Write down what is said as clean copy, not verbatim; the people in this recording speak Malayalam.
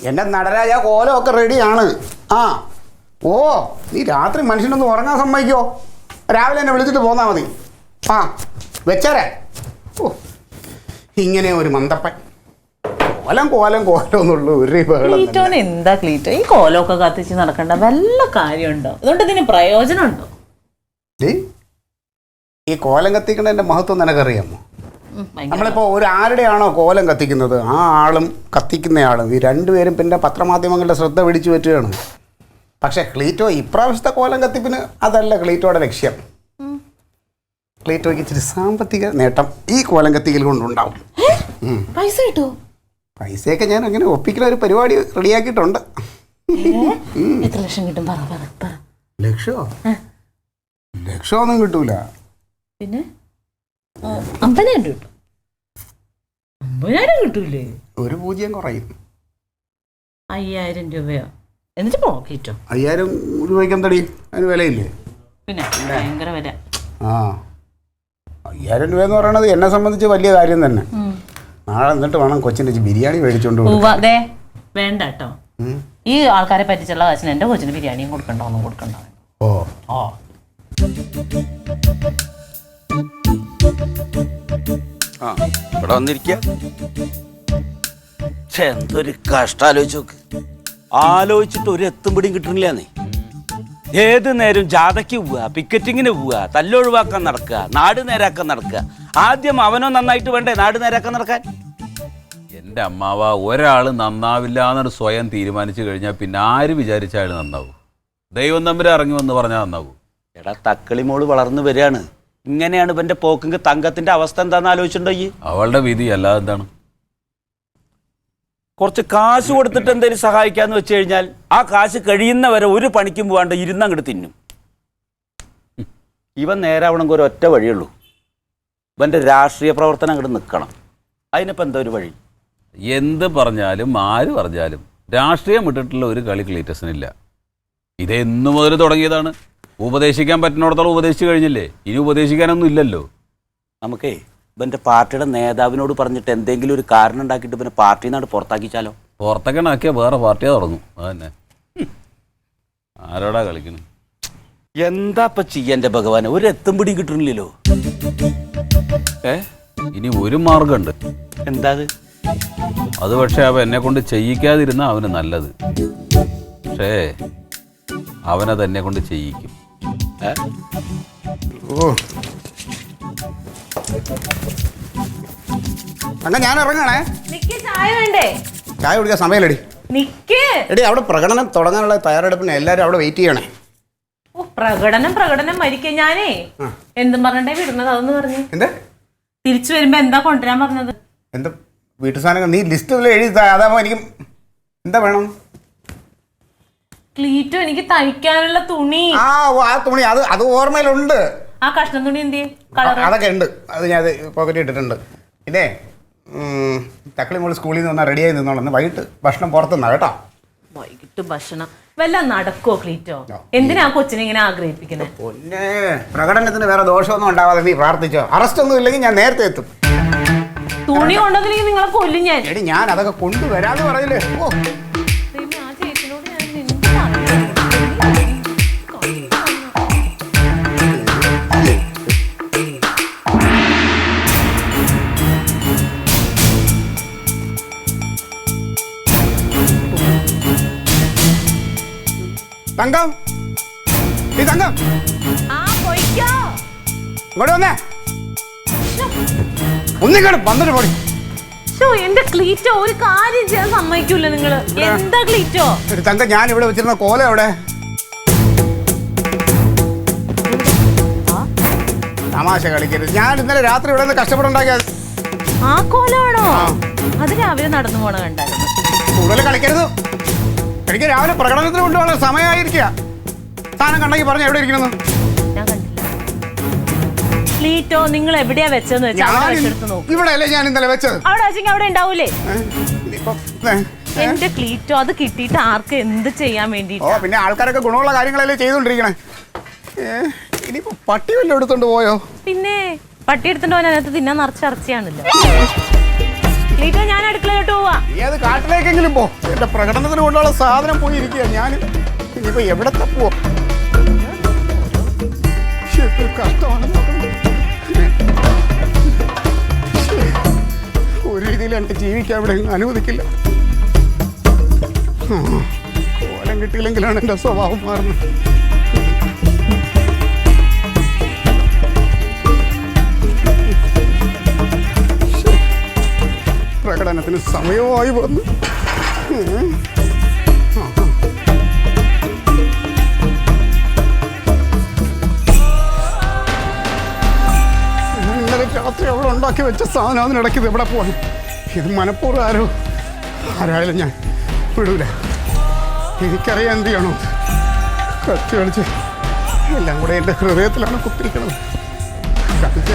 എൻ്റെ നടരാജ കോലമൊക്കെ റെഡിയാണ്. ആ ഓ നീ രാത്രി മനുഷ്യനൊന്ന് ഉറങ്ങാൻ സമ്മതിക്കോ? രാവിലെ എന്നെ വിളിച്ചിട്ട് പോന്നാൽ മതി. ആ വെച്ചേരെ. ഓ ഇങ്ങനെ ഒരു മന്ദപ്പൻ കോലം കോലം കോലം എന്നുള്ള ഒരു ക്ലീറ്റോന് എന്താ ക്ലീറ്റോ ഈ കോലമൊക്കെ കത്തിച്ച് നടക്കണ്ട വല്ല കാര്യമുണ്ടോ? അതുകൊണ്ട് ഇതിന് പ്രയോജനമുണ്ടോ? ഈ കോലം കത്തിക്കുന്നതിൻ്റെ മഹത്വം നിനക്കറിയാമോ? നമ്മളിപ്പോൾ ഒരു ആരുടെയാണോ കോലം കത്തിക്കുന്നത് ആ ആളും കത്തിക്കുന്നയാളും ഈ രണ്ടുപേരും പിന്നെ പത്രമാധ്യമങ്ങളുടെ ശ്രദ്ധ പിടിച്ചു പറ്റുകയാണ്. പക്ഷേ ക്ലീറ്റോ ഇപ്രാവശ്യത്തെ കോലം കത്തിപ്പിന് അതല്ല ക്ലീറ്റോയുടെ ലക്ഷ്യം. ക്ലീറ്റോയ്ക്ക് ഇച്ചിരി സാമ്പത്തിക നേട്ടം ഈ കോലം കത്തിക്കൽ കൊണ്ടുണ്ടാവും. പൈസ കിട്ടുമോ? പൈസയൊക്കെ ഞാൻ അങ്ങനെ ഒപ്പിക്കുന്ന ഒരു പരിപാടി റെഡിയാക്കിയിട്ടുണ്ട്. എത്ര ലക്ഷം കിട്ടും? ലക്ഷമോ? ലക്ഷമൊന്നും കിട്ടൂല. പിന്നെ 50,000 കിട്ടും. 50,000 കിട്ടൂലേ? ഒരു 0 കുറയും. 5,000 രൂപയോ? എന്നിട്ട് പോക്കിട്ടോ 5,000 രൂപയ്ക്ക് എന്തടി? അതിന് വിലയില്ലേ? പിന്നെ ഭയങ്കര വില. ആ 5,000 രൂപയെന്ന് പറയണത് എന്നെ സംബന്ധിച്ച് വലിയ കാര്യം തന്നെ. നാളെ എന്നിട്ട് വേണം കൊച്ചിൻ്റെ ബിരിയാണി മേടിച്ചോണ്ട് അതെ വേണ്ട കേട്ടോ. ഈ ആൾക്കാരെ പറ്റിച്ചുള്ള കാശിന് എൻ്റെ കൊച്ചിന് ബിരിയാണിയും കൊടുക്കണ്ട, ഒന്നും കൊടുക്കണ്ട. ഓ ഓ ആ ഇവിടെ വന്നിരിക്ക. എന്തൊരു കഷ്ടം ആലോചിച്ച് നോക്ക്. ആലോചിച്ചിട്ട് ഒരു എത്തും പിടിയും കിട്ടണില്ലാന്നേ. ഏത് നേരം ജാഥയ്ക്ക് പോവുക, പിക്കറ്റിങ്ങിന് പോവുക, തല്ലൊഴിവാക്കാൻ നടക്കുക, നാട് നേരാക്കാൻ നടക്കുക. ആദ്യം അവനോ നന്നായിട്ട് വേണ്ടേ നാട് നേരാക്കാൻ നടക്കാൻ? എൻ്റെ അമ്മാവ ഒരാൾ നന്നാവില്ല എന്നൊരു സ്വയം തീരുമാനിച്ചു കഴിഞ്ഞാൽ പിന്നെ ആര് വിചാരിച്ചാൽ നന്നാവും? ദൈവം തമ്മിൽ ഇറങ്ങി വന്ന് പറഞ്ഞാൽ നന്നാവും. എടാ തക്കളി മോള് വളർന്നു വരികയാണ്. ഇങ്ങനെയാണ് ഇവന്റെ പോക്കെങ്കിൽ തങ്കത്തിന്റെ അവസ്ഥ എന്താന്ന് ആലോചിച്ചിട്ടുണ്ടോ? ഈ അവളുടെ വിധി അല്ലാതെ എന്താണ്? കുറച്ച് കാശ് കൊടുത്തിട്ട് എന്തെങ്കിലും സഹായിക്കാന്ന് വെച്ച് കഴിഞ്ഞാൽ ആ കാശ് കഴിയുന്നവരെ ഒരു പണിക്കും പോകാണ്ട് ഇരുന്നങ്ങോട്ട് തിന്നും. ഇവൻ നേരാവണമെങ്കിൽ ഒരു ഒറ്റ വഴിയുള്ളൂ. ഇവന്റെ രാഷ്ട്രീയ പ്രവർത്തനം അങ്ങോട്ട് നിൽക്കണം. അതിനിപ്പോൾ എന്താ ഒരു വഴി? എന്ത് പറഞ്ഞാലും ആര് പറഞ്ഞാലും രാഷ്ട്രീയം വിട്ടിട്ടുള്ള ഒരു കളി ക്ലീറ്റസിനില്ല. ഇതെന്നു മുതൽ തുടങ്ങിയതാണ്. ഉപദേശിക്കാൻ പറ്റുന്നിടത്തോളം ഉപദേശിച്ചു കഴിഞ്ഞില്ലേ? ഇനി ഉപദേശിക്കാനൊന്നും ഇല്ലല്ലോ. നമുക്കേ ഇവന്റെ പാർട്ടിയുടെ നേതാവിനോട് പറഞ്ഞിട്ട് എന്തെങ്കിലും ഒരു കാരണം ഉണ്ടാക്കിയിട്ട് ഇവനെ പാർട്ടിയിൽ നിന്നാണ് പുറത്താക്കിച്ചാലോ? പുറത്തൊക്കെ ആക്കിയാൽ വേറെ പാർട്ടിയെ തുടങ്ങും. അതന്നെ. ആരോടാ കളിക്കണം? എന്താ ഇപ്പം ചെയ്യൻ്റെ ഭഗവാനെ? ഒരു എത്തും പിടിയും കിട്ടണില്ലല്ലോ. ഇനി ഒരു മാർഗമുണ്ട്. എന്താ അത്? പക്ഷേ അവൻ എന്നെ കൊണ്ട് ചെയ്യിക്കാതിരുന്ന അവന് നല്ലത്. പക്ഷേ അവനത് എന്നെ കൊണ്ട് ചെയ്യിക്കും. അങ്ങനെ ഞാൻ ഇറങ്ങണേ. ചായ വേണ്ടേ? ചായ കുടിക്കാൻ സമയമില്ലടി. എടി അവിടെ പ്രകടനം തുടങ്ങാനുള്ള തയ്യാറെടുപ്പിന് എല്ലാവരും അവിടെ വെയിറ്റ് ചെയ്യണേ. ഓ പ്രകടനം മരിക്കാൻ ഞാനേ എന്തും പറഞ്ഞേ വിടുന്നത്? അതൊന്ന് പറഞ്ഞു. എന്താ തിരിച്ചു വരുമ്പോ എന്താ കൊണ്ടുവരാൻ പറഞ്ഞത്? എന്താ വീട്ടു സാധനങ്ങൾ നീ ലിസ്റ്റ് എഴുതി അതാകുമ്പോ എനിക്ക് എന്താ വേണം? ക്ലീറ്റോ എനിക്ക് തയ്ക്കാനുള്ള തുണി. ആ തുണി അത് ഓർമ്മയിലുണ്ട്. ആ കഷ്ണം തുണി എന്ത്? അതൊക്കെ ഉണ്ട്. അത് ഞാൻ പോക്കറ്റ് ഇട്ടിട്ടുണ്ട്. പിന്നെ തക്കളി മോള് സ്കൂളിൽ നിന്ന് വന്നാൽ റെഡിയായി നിന്നോളന്ന്. വൈകിട്ട് ഭക്ഷണം പുറത്തുനിന്നാ കേട്ടോ. വൈകിട്ട് ഭക്ഷണം വല്ല നടക്കോ ക്ലീറ്റോ? എന്തിനാ കൊച്ചിനെ ഇങ്ങനെ ആഗ്രഹിപ്പിക്കുന്നത്? പിന്നെ പ്രകടനത്തിന് വേറെ ദോഷമൊന്നും ഉണ്ടാവാതെ നീ പ്രാർത്ഥിച്ചോ. അറസ്റ്റ് ഒന്നും ഇല്ലെങ്കിൽ ഞാൻ നേരത്തെ എത്തും. തുണി കൊണ്ടതില്ലെങ്കിൽ നിങ്ങളെ കൊല്ലും ഞാൻ. എടി ഞാൻ അതൊക്കെ കൊണ്ടുവരാന്ന് പറയില്ലേ. ഓ തങ്കം, ഈ തങ്കം ഇങ്ങോട്ട് വന്നേ. ഒന്നിങ്ങോട്ട് വന്നിട്ട് പോടി. എന്റെ ക്ലീറ്റോ ഒരു കാര്യം ചെയ്യാൻ സമ്മതിക്കൂല നിങ്ങള്. എന്താ ക്ലീറ്റോ? ഒരു തങ്കം, ഞാൻ ഇവിടെ വെച്ചിരുന്ന കോലം എവിടെ? തമാശ കളിക്കരുത്. ഞാൻ ഇന്നലെ രാത്രി ഇവിടെ നിന്ന് കഷ്ടപ്പെട്ടുണ്ടാക്കിയത്. ആ കോലമാണോ? അത് രാവിലെ നടന്നു പോണ കണ്ടായിരുന്നു. കൂടുതൽ കളിക്കരുത്. എനിക്ക് രാവിലെ പ്രകടനത്തിന് കൊണ്ടുപോകാൻ സമയമായിരിക്കുക. സാധനം കണ്ടെങ്കിൽ പറഞ്ഞ എവിടെ ഇരിക്കണമെന്ന് ഞാൻ കണ്ടില്ല. ക്ലീറ്റോ നിങ്ങൾ എവിടെയാ വെച്ചെന്ന് വെച്ചാൽ ഇവിടെ അല്ലേ ഞാൻ ഇന്നലെ വെച്ചത്. അവിടെ വെച്ചെങ്കിൽ അവിടെ ഉണ്ടാവൂലേ? എന്റെ ക്ലീറ്റോ അത് കിട്ടിയിട്ട് ആർക്ക് എന്ത് ചെയ്യാൻ വേണ്ടി? ഓ പിന്നെ ആൾക്കാരൊക്കെ ഗുണമുള്ള കാര്യങ്ങളല്ലേ ചെയ്തോണ്ടിരിക്കണേ. ഇനിയിപ്പോ പട്ടി വല്ലതും എടുത്തോണ്ട് പോയോ? പിന്നെ പട്ടി എടുത്തോണ്ട് പോകാൻ അതിനകത്ത് തിന്നാൻ നിറച്ച ഇറച്ചിയാണല്ലോ. ക്ലീറ്റോ ഞാൻ അടുക്കളയിലോട്ട് പോവാ. ഏത് കാട്ടിലേക്കെങ്കിലും പോ. എന്റെ പ്രകടനത്തിന് കൊണ്ടുള്ള സാധനം പോയി ഇരിക്കുക. ഞാൻ ഇനിയിപ്പോ എവിടെ തപ്പുവോ? കഷ്ടമാണ്. ഒരു രീതിയിൽ എനിക്ക് ജീവിക്കാൻ ഇവിടെ അനുവദിക്കില്ല. കോലം കിട്ടിയില്ലെങ്കിലാണ് എൻ്റെ സ്വഭാവം മാറുന്നത്. പ്രകടനത്തിന് സമയമായി വന്നു. ഇന്നലെ രാത്രി അവിടെ ഉണ്ടാക്കി വെച്ച സാധനം അതിനിടയ്ക്ക് ഇത് എവിടെ പോകാൻ? ഇത് മനഃപൂർവ്വം ആരായാലും ഞാൻ വിടൂല. എനിക്കറിയാം എന്ത് ചെയ്യണോ. കത്തി കളിച്ച് എല്ലാം കൂടെ എൻ്റെ ഹൃദയത്തിലാണ് കുത്തിരിക്കണത്. കളിച്ച